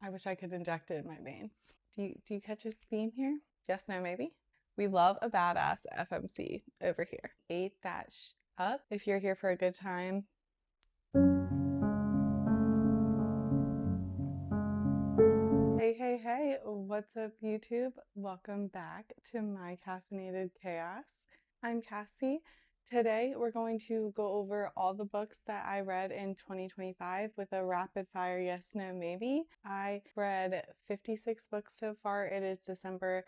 I wish I could inject it in my veins. Do you catch a theme here? Yes, no, maybe? We love a badass FMC over here. Ate that up. If you're here for a good time. Hey, what's up, YouTube? Welcome back to my caffeinated chaos. I'm Cassie. Today, we're going to go over all the books that I read in 2025 with a rapid fire yes, no, maybe. I read 56 books so far. It is December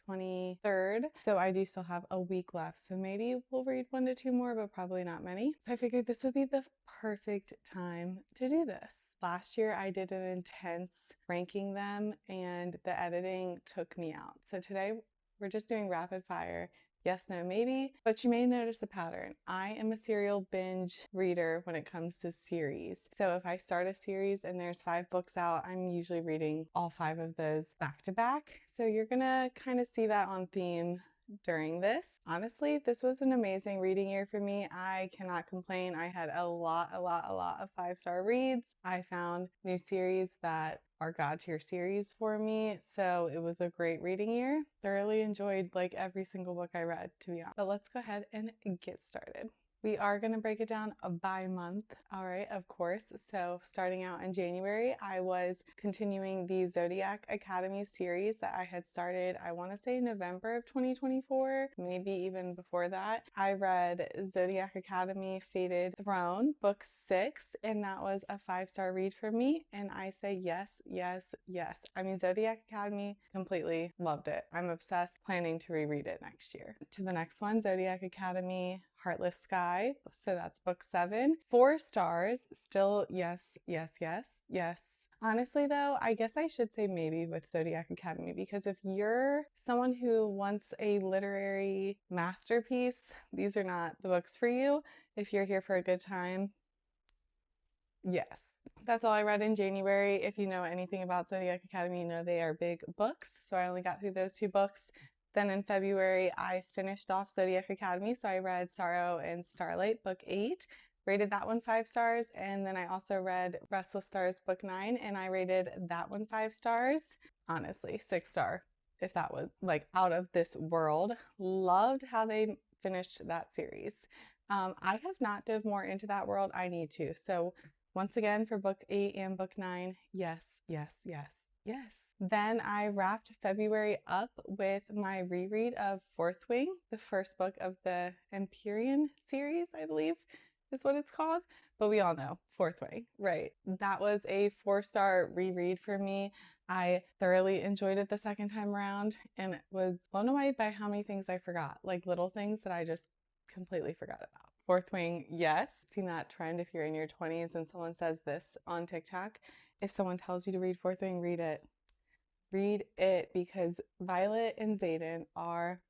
23rd, so I do still have a week left, so maybe we'll read 1 to 2 more, but probably not many. So I figured this would be the perfect time to do this. Last year I did an intense ranking them and the editing took me out. So today we're just doing rapid fire. Yes, no, maybe, but you may notice a pattern. I am a serial binge reader when it comes to series. So if I start a series and there's 5 books out, I'm usually reading all 5 of those back to back. So you're gonna kind of see that on theme during this. Honestly, this was an amazing reading year for me. I cannot complain. I had a lot of 5-star reads. I found new series that are God tier series for me. So it was a great reading year. Thoroughly enjoyed like every single book I read, to be honest. But let's go ahead and get started. We are going to break it down by month. All right, of course. So starting out in January, I was continuing the Zodiac Academy series that I had started, I want to say November of 2024, maybe even before that. I read Zodiac Academy Fated Throne, book 6, and that was a 5-star read for me. And I say yes, yes, yes. I mean, Zodiac Academy, completely loved it. I'm obsessed, planning to reread it next year. To the next one, Zodiac Academy Heartless Sky. So that's book 7. 4 stars. Still yes, yes, yes, yes. Honestly though, I guess I should say maybe with Zodiac Academy, because if you're someone who wants a literary masterpiece, these are not the books for you. If you're here for a good time, yes. That's all I read in January. If you know anything about Zodiac Academy, you know they are big books. So I only got through those 2 books. Then in February, I finished off Zodiac Academy. So I read Sorrow and Starlight, book 8, rated that one 5 stars. And then I also read Restless Stars, book 9, and I rated that one 5 stars. Honestly, 6 star, if that was like out of this world. Loved how they finished that series. I have not dove more into that world. I need to. So once again, for book 8 and book 9, yes, yes, yes, yes. Then I wrapped February up with my reread of Fourth Wing, the first book of the Empyrean series, I believe is what it's called. But we all know Fourth Wing, right? That was a 4-star reread for me. I thoroughly enjoyed it the second time around and was blown away by how many things I forgot, like little things that I just completely forgot about. Fourth Wing, yes. Seen that trend if you're in your 20s and someone says this on TikTok. If someone tells you to read Fourth Wing, read it. Read it, because Violet and Xaden are,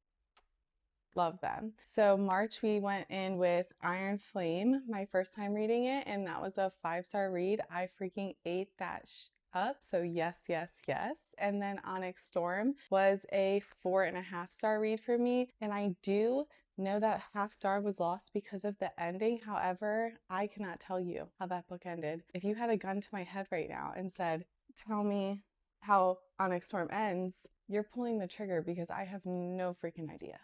love them. So March we went in with Iron Flame, my first time reading it, and that was a 5-star read. I freaking ate that up. So yes, yes, yes. And then Onyx Storm was a 4.5-star read for me. And I do know that half-star was lost because of the ending. However, I cannot tell you how that book ended. If you had a gun to my head right now and said, tell me how Onyx Storm ends, you're pulling the trigger, because I have no freaking idea.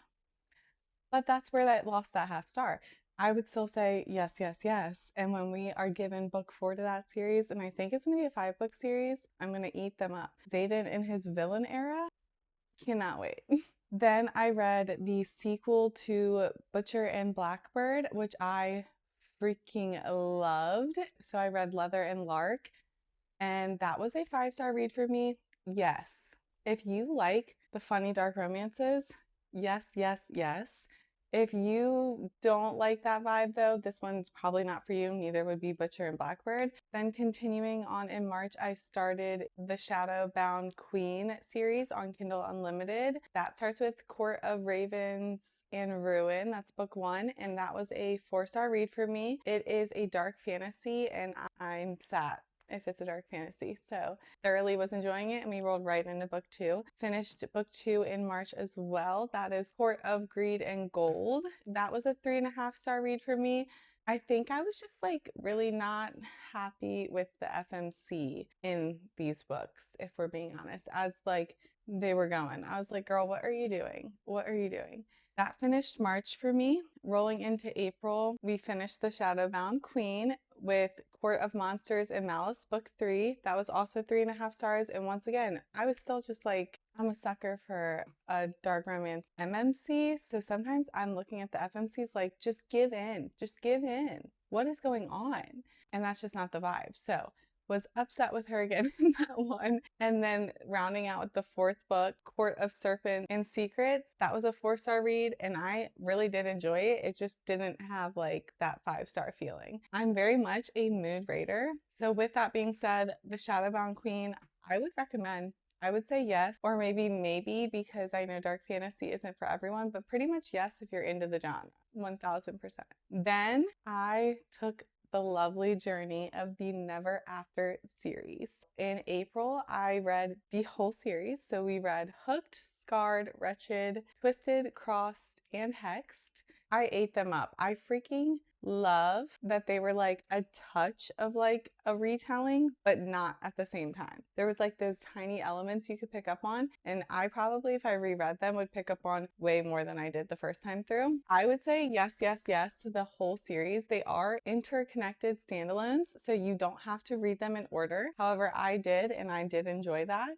But that's where that lost that 1/2 star. I would still say yes, yes, yes. And when we are given book 4 to that series, and I think it's going to be a 5-book series, I'm going to eat them up. Xaden in his villain era, cannot wait. Then I read the sequel to Butcher and Blackbird, which I freaking loved. So I read Leather and Lark, and that was a 5-star read for me. Yes. If you like the funny dark romances, yes, yes, yes. If you don't like that vibe though, this one's probably not for you. Neither would be Butcher and Blackbird. Then continuing on in March, I started the Shadowbound Queen series on Kindle Unlimited. That starts with Court of Ravens and Ruin. That's book 1, and that was a 4-star read for me. It is a dark fantasy, and I'm sad if it's a dark fantasy. So thoroughly was enjoying it, and we rolled right into book 2. Finished book 2 in March as well. That is Court of Greed and Gold. That was a 3.5-star read for me. I think I was just like really not happy with the FMC in these books, if we're being honest, as like they were going. I was like, girl, what are you doing? What are you doing? That finished March for me. Rolling into April, we finished The Shadowbound Queen with Court of Monsters and Malice, book 3. That was also 3.5 stars. And once again, I was still just like, I'm a sucker for a dark romance MMC. So sometimes I'm looking at the FMCs like, just give in. Just give in. What is going on? And that's just not the vibe. So was upset with her again in that one. And then rounding out with the 4th book, Court of Serpents and Secrets. That was a 4-star read and I really did enjoy it. It just didn't have like that 5-star feeling. I'm very much a mood raider. So with that being said, The Shadowbound Queen, I would recommend. I would say yes, or maybe because I know dark fantasy isn't for everyone, but pretty much yes if you're into the genre, 1000%. Then I took the lovely journey of the Never After series. In April, I read the whole series. So we read Hooked, Scarred, Wretched, Twisted, Crossed, and Hexed. I ate them up. I freaking love that they were like a touch of like a retelling, but not at the same time. There was like those tiny elements you could pick up on, and I probably, if I reread them, would pick up on way more than I did the first time through. I would say yes, yes, yes to the whole series. They are interconnected standalones, so you don't have to read them in order. However, I did, and I did enjoy that.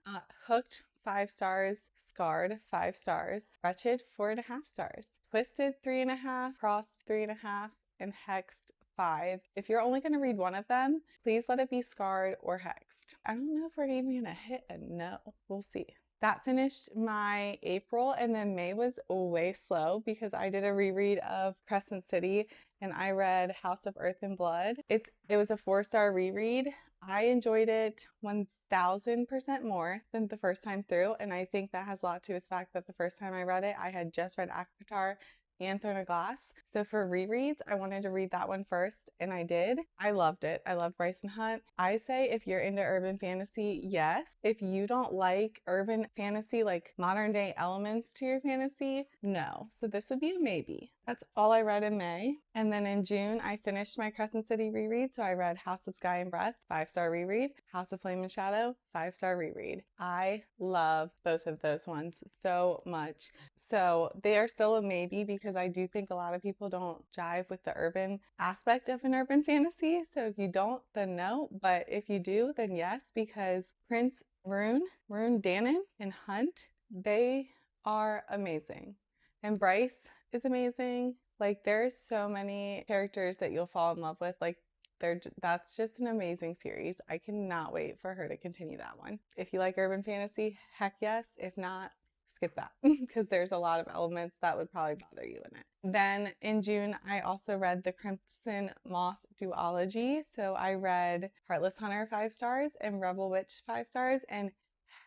Hooked, 5 stars. Scarred, 5 stars. Wretched, 4.5 stars. Twisted, 3.5. Crossed, 3.5. And Hexed, 5. If you're only going to read one of them, please let it be Scarred or Hexed. I don't know if we're even going to hit a no. We'll see. That finished my April, and then May was way slow because I did a reread of Crescent City and I read House of Earth and Blood. It was a 4-star reread. I enjoyed it 1000% more than the first time through, and I think that has a lot to do with the fact that the first time I read it, I had just read Akatar and Throne of Glass. So for rereads, I wanted to read that one first, and I did. I loved it. I loved Bryson Hunt. I say if you're into urban fantasy, yes. If you don't like urban fantasy, like modern day elements to your fantasy, no. So this would be a maybe. That's all I read in May. And then in June, I finished my Crescent City reread. So I read House of Sky and Breath, 5-star reread. House of Flame and Shadow, 5-star reread. I love both of those ones so much. So they are still a maybe because I do think a lot of people don't jive with the urban aspect of an urban fantasy. So if you don't, then no. But if you do, then yes, because Prince Rune Dannon, and Hunt, they are amazing. And Bryce is amazing. Like there's so many characters that you'll fall in love with. Like that's just an amazing series. I cannot wait for her to continue that one. If you like urban fantasy, heck yes. If not, skip that because there's a lot of elements that would probably bother you in it. Then in June, I also read the Crimson Moth duology. So I read Heartless Hunter, 5 stars, and Rebel Witch, 5 stars, and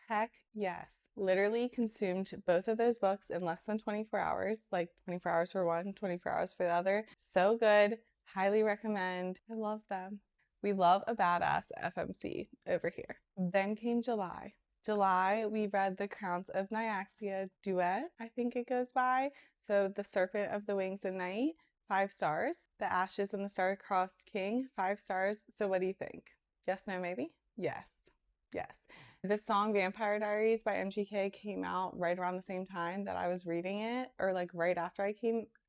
heck yes. Literally consumed both of those books in less than 24 hours, like 24 hours for one, 24 hours for the other. So good. Highly recommend. I love them. We love a badass FMC over here. Then came July. July, we read The Crowns of Nyaxia duet, I think it goes by. So The Serpent of the Wings and Night, 5 stars. The Ashes and the Star-Crossed King, 5 stars. So what do you think? Yes, no, maybe? Yes. Yes. The song Vampire Diaries by MGK came out right around the same time that I was reading it, or like right after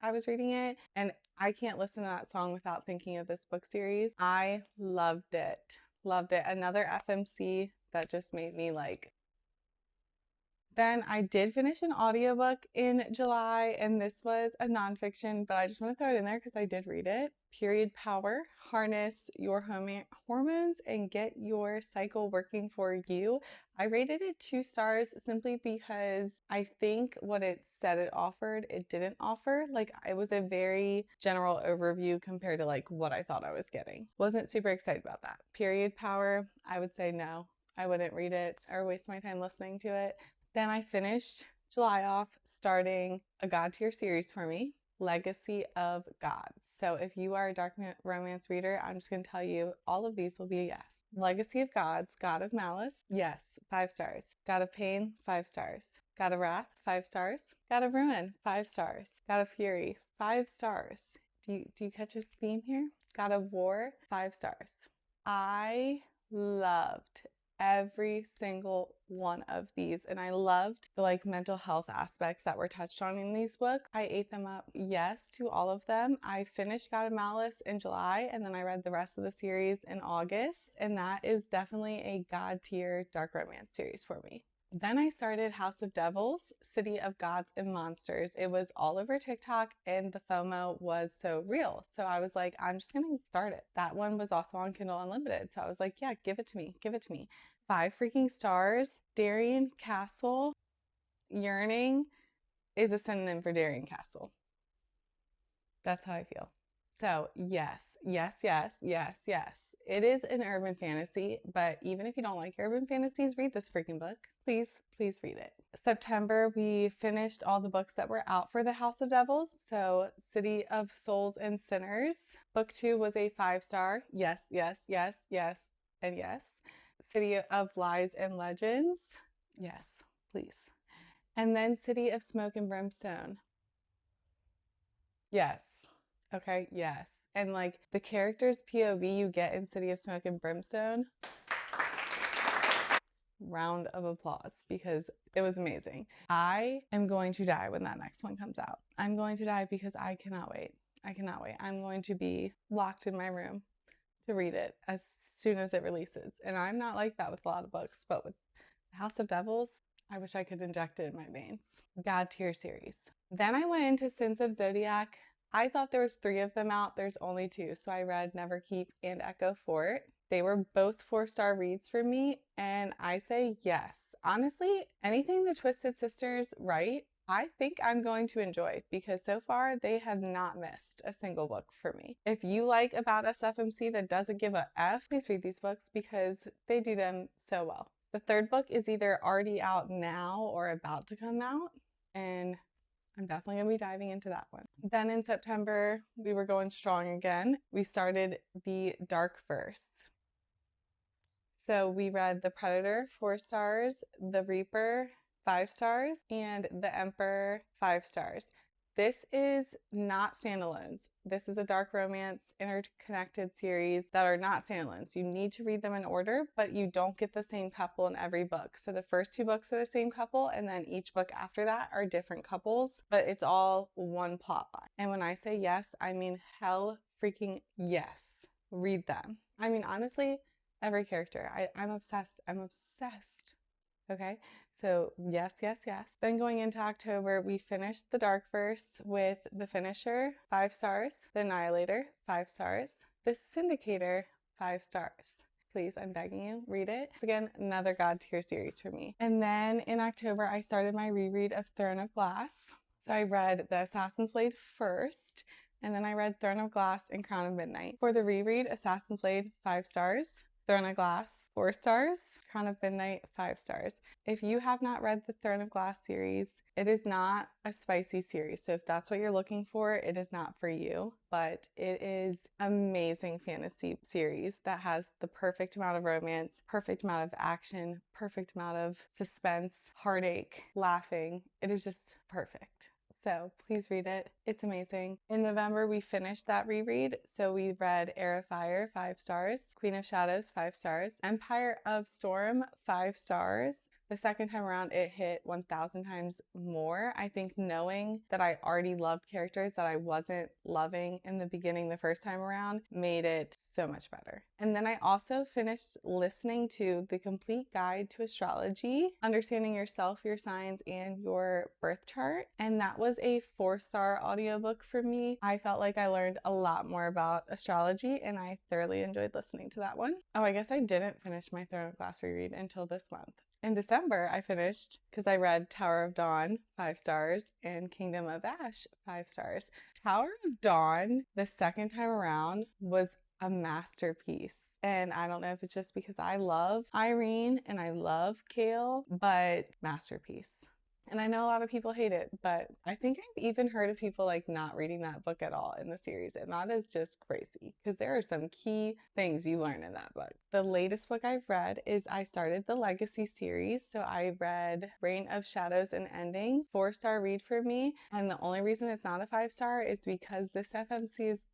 I was reading it. And I can't listen to that song without thinking of this book series. I loved it. Loved it. Another FMC that just made me like. Then I did finish an audiobook in July, and this was a nonfiction, but I just want to throw it in there because I did read it. Period Power, harness your hormones and get your cycle working for you. I rated it 2 stars simply because I think what it said it offered, it didn't offer. Like it was a very general overview compared to like what I thought I was getting. Wasn't super excited about that. Period Power, I would say no. I wouldn't read it or waste my time listening to it. Then I finished July off starting a God tier series for me, Legacy of Gods. So if you are a dark romance reader, I'm just going to tell you all of these will be a yes. Legacy of Gods, God of Malice, yes, 5 stars. God of Pain, 5 stars. God of Wrath, 5 stars. God of Ruin, 5 stars. God of Fury, 5 stars. Do you catch a theme here? God of War, 5 stars. I loved every single one of these, and I loved the like mental health aspects that were touched on in these books. I ate them up, yes, to all of them. I finished God of Malice in July, and then I read the rest of the series in August, and that is definitely a God tier dark romance series for me. Then I started House of Devils, City of Gods and Monsters. It was all over TikTok and the FOMO was so real. So I was like, I'm just going to start it. That one was also on Kindle Unlimited. So I was like, yeah, give it to me. Give it to me. 5 freaking stars. Darien Castle. Yearning is a synonym for Darien Castle. That's how I feel. So yes, yes, yes, yes, yes. It is an urban fantasy, but even if you don't like urban fantasies, read this freaking book. Please, please read it. September, we finished all the books that were out for the House of Devils. So City of Souls and Sinners. Book 2 was a 5-star. Yes, yes, yes, yes, and yes. City of Lies and Legends. Yes, please. And then City of Smoke and Brimstone. Yes. Okay, yes. And like the character's POV you get in City of Smoke and Brimstone, round of applause because it was amazing. I am going to die when that next one comes out. I'm going to die because I cannot wait. I cannot wait. I'm going to be locked in my room to read it as soon as it releases. And I'm not like that with a lot of books, but with House of Devils, I wish I could inject it in my veins. God tier series. Then I went into Sins of Zodiac. I thought there was 3 of them out. There's only 2. So I read Neverkeep and Echo Fort. They were both 4-star reads for me. And I say yes. Honestly, anything the Twisted Sisters write, I think I'm going to enjoy because so far they have not missed a single book for me. If you like About Us FMC that doesn't give a F, please read these books because they do them so well. The 3rd book is either already out now or about to come out, and I'm definitely going to be diving into that one. Then in September, we were going strong again. We started the Dark Verse. So we read The Predator, 4 stars, The Reaper, 5 stars, and The Emperor, 5 stars. This is not standalones. This is a dark romance interconnected series that are not standalones. You need to read them in order, but you don't get the same couple in every book. So the first 2 books are the same couple, and then each book after that are different couples, but it's all one plot line. And when I say yes, I mean hell freaking yes. Read them. I mean, honestly, every character. I'm obsessed. I'm obsessed. Okay, so yes, yes, yes. Then going into October, we finished the Dark Verse with The Finisher, 5 stars. The Annihilator, 5 stars. The Syndicator, 5 stars. Please, I'm begging you, read it. It's again, another God tier series for me. And then in October, I started my reread of Throne of Glass. So I read The Assassin's Blade first, and then I read Throne of Glass and Crown of Midnight. For the reread, Assassin's Blade, 5 stars. Throne of Glass, 4 stars. Crown of Midnight, 5 stars. If you have not read the Throne of Glass series, it is not a spicy series. So if that's what you're looking for, it is not for you. But it is amazing fantasy series that has the perfect amount of romance, perfect amount of action, perfect amount of suspense, heartache, laughing. It is just perfect. So please read it. It's amazing. In November, we finished that reread. So we read Heir of Fire, 5 stars. Queen of Shadows, 5 stars. Empire of Storm, 5 stars. The second time around, it hit 1,000 times more. I think knowing that I already loved characters that I wasn't loving in the beginning the first time around made it so much better. And then I also finished listening to The Complete Guide to Astrology, Understanding Yourself, Your Signs, and Your Birth Chart. And that was a 4-star audiobook for me. I felt like I learned a lot more about astrology and I thoroughly enjoyed listening to that one. Oh, I guess I didn't finish my Throne of Glass reread until this month. In December, I finished because I read Tower of Dawn, 5 stars, and Kingdom of Ash, 5 stars. Tower of Dawn, the second time around, was a masterpiece. And I don't know if it's just because I love Irene and I love Kale, but masterpiece. And I know a lot of people hate it, but I think I've even heard of people like not reading that book at all in the series. And that is just crazy because there are some key things you learn in that book. The latest book I've read is I started the Legacy series. So I read Reign of Shadows and Endings, 4-star read for me. And the only reason it's not a 5-star is because this FMC is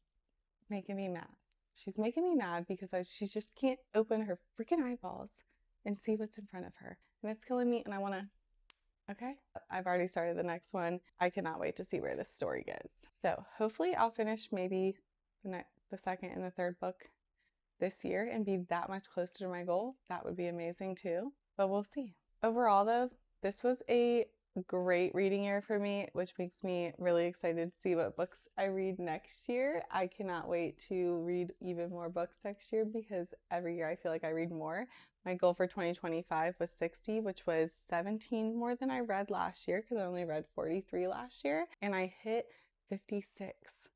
making me mad. She's making me mad because she just can't open her freaking eyeballs and see what's in front of her. And it's killing me, and I want to. Okay, I've already started the next one. I cannot wait to see where this story goes. So hopefully I'll finish maybe the second and the third book this year and be that much closer to my goal. That would be amazing too, but we'll see. Overall though, this was a great reading year for me, which makes me really excited to see what books I read next year. I cannot wait to read even more books next year because every year I feel like I read more. My goal for 2025 was 60, which was 17 more than I read last year because I only read 43 last year, and I hit 56.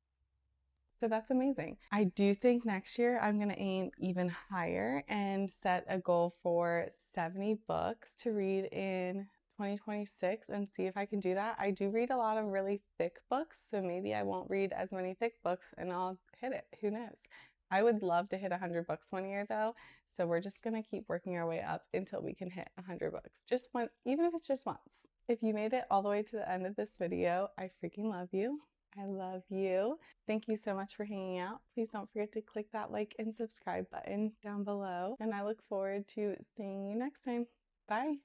So that's amazing. I do think next year I'm going to aim even higher and set a goal for 70 books to read in 2026 and see if I can do that. I do read a lot of really thick books, so maybe I won't read as many thick books and I'll hit it. Who knows? I would love to hit 100 books one year though, so we're just going to keep working our way up until we can hit 100 books. Just one, even if it's just once. If you made it all the way to the end of this video, I freaking love you. I love you. Thank you so much for hanging out. Please don't forget to click that like and subscribe button down below. And I look forward to seeing you next time. Bye.